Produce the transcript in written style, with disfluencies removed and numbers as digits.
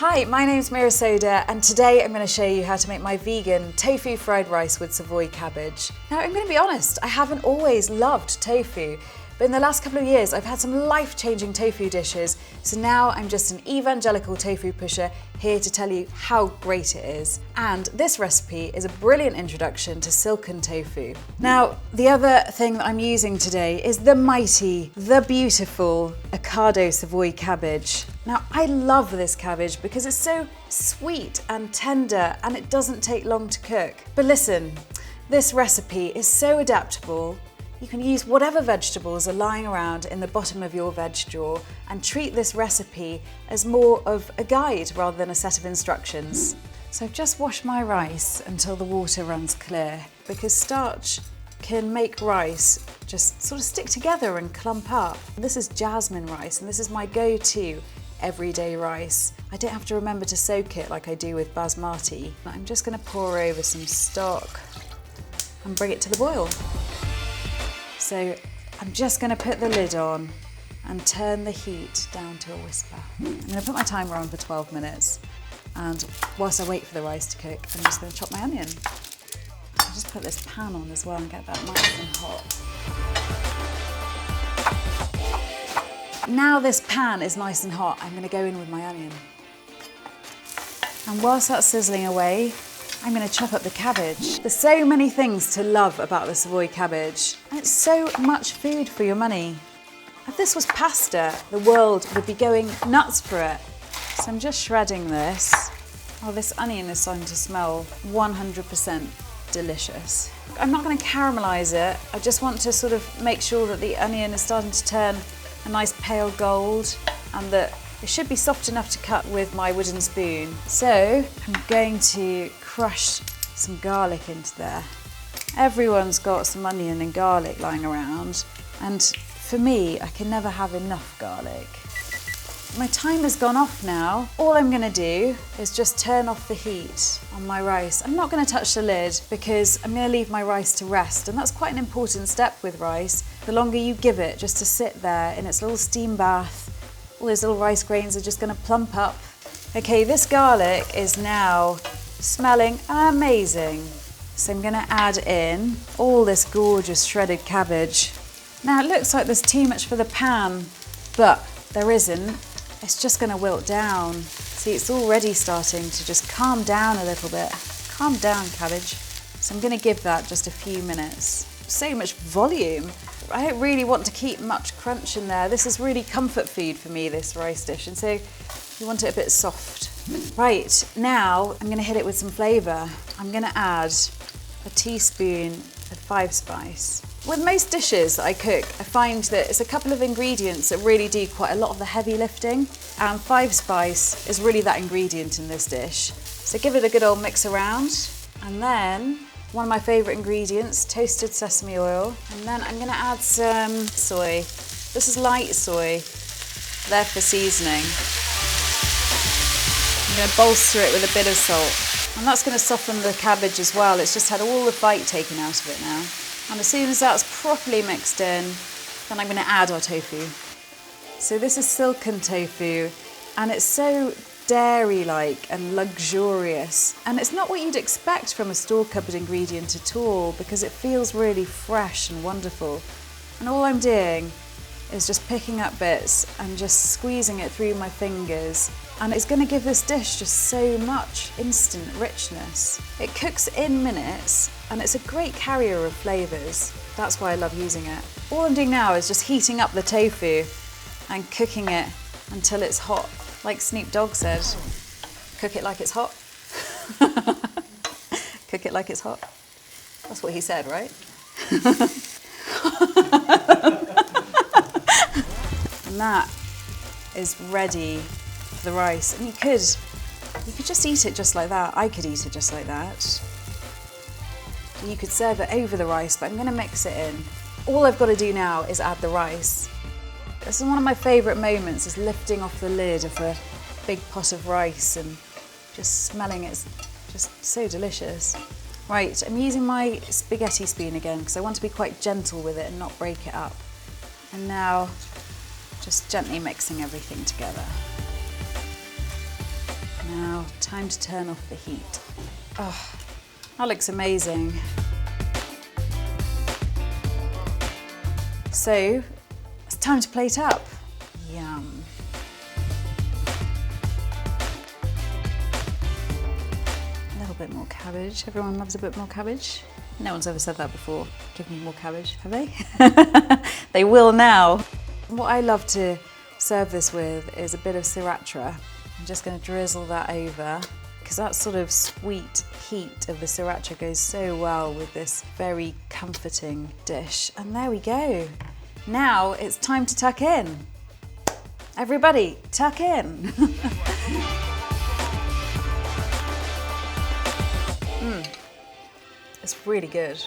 Hi, my name's Meera Sodha and today I'm going to show you how to make my vegan tofu fried rice with Savoy cabbage. Now I'm going to be honest, I haven't always loved tofu, but in the last couple of years I've had some life-changing tofu dishes, so now I'm just an evangelical tofu pusher here to tell you how great it is. And this recipe is a brilliant introduction to silken tofu. Now, the other thing that I'm using today is the mighty, the beautiful Ocado Savoy cabbage. Now, I love this cabbage because it's so sweet and tender and it doesn't take long to cook. But listen, this recipe is so adaptable. You can use whatever vegetables are lying around in the bottom of your veg drawer and treat this recipe as more of a guide rather than a set of instructions. So I've just washed my rice until the water runs clear, because starch can make rice just sort of stick together and clump up. This is jasmine rice and this is my go-to everyday rice. I don't have to remember to soak it like I do with basmati. I'm just going to pour over some stock and bring it to the boil. So I'm just going to put the lid on and turn the heat down to a whisper. I'm going to put my timer on for 12 minutes, and whilst I wait for the rice to cook, I'm just going to chop my onion. I'll just put this pan on as well and get that nice and hot. Now this pan is nice and hot, I'm going to go in with my onion. And whilst that's sizzling away, I'm going to chop up the cabbage. There's so many things to love about the Savoy cabbage. And it's so much food for your money. If this was pasta, the world would be going nuts for it. So I'm just shredding this. Oh, this onion is starting to smell 100% delicious. I'm not going to caramelise it. I just want to sort of make sure that the onion is starting to turn a nice pale gold and that it should be soft enough to cut with my wooden spoon. So I'm going to crush some garlic into there. Everyone's got some onion and garlic lying around, and for me, I can never have enough garlic. My timer's gone off now. All I'm going to do is just turn off the heat on my rice. I'm not going to touch the lid because I'm going to leave my rice to rest, and that's quite an important step with rice. The longer you give it just to sit there in its little steam bath, all those little rice grains are just going to plump up. Okay, this garlic is now smelling amazing. So I'm going to add in all this gorgeous shredded cabbage. Now it looks like there's too much for the pan, but there isn't. It's just going to wilt down. See, it's already starting to just calm down a little bit. Calm down, cabbage. So I'm going to give that just a few minutes. So much volume. I don't really want to keep much crunch in there. This is really comfort food for me, this rice dish, and so you want it a bit soft. Right, now I'm going to hit it with some flavour. I'm going to add a teaspoon of 5-spice. With most dishes that I cook, I find that it's a couple of ingredients that really do quite a lot of the heavy lifting, and 5-spice is really that ingredient in this dish. So give it a good old mix around, and then one of my favourite ingredients, toasted sesame oil, and then I'm going to add some soy. This is light soy, there for seasoning. I'm going to bolster it with a bit of salt, and that's going to soften the cabbage as well. It's just had all the fight taken out of it now. And as soon as that's properly mixed in, then I'm going to add our tofu. So this is silken tofu, and it's so dairy-like and luxurious, and it's not what you'd expect from a store cupboard ingredient at all, because it feels really fresh and wonderful. And all I'm doing is just picking up bits and just squeezing it through my fingers, and it's going to give this dish just so much instant richness. It cooks in minutes and it's a great carrier of flavours. That's why I love using it. All I'm doing now is just heating up the tofu and cooking it until it's hot. Like Snoop Dogg said, cook it like it's hot. Cook it like it's hot. That's what he said, right? And that is ready for the rice. And you could just eat it just like that. I could eat it just like that. You could serve it over the rice, but I'm going to mix it in. All I've got to do now is add the rice. This is one of my favourite moments, is lifting off the lid of a big pot of rice and just smelling it. It's just so delicious. Right, I'm using my spaghetti spoon again because I want to be quite gentle with it and not break it up. And now just gently mixing everything together. Now, time to turn off the heat. Oh, that looks amazing. So, it's time to plate up. Yum. A little bit more cabbage. Everyone loves a bit more cabbage. No one's ever said that before. Give me more cabbage, have they? They will now. What I love to serve this with is a bit of sriracha. I'm just going to drizzle that over because that sort of sweet heat of the sriracha goes so well with this very comforting dish. And there we go. Now it's time to tuck in. Everybody, tuck in. It's really good.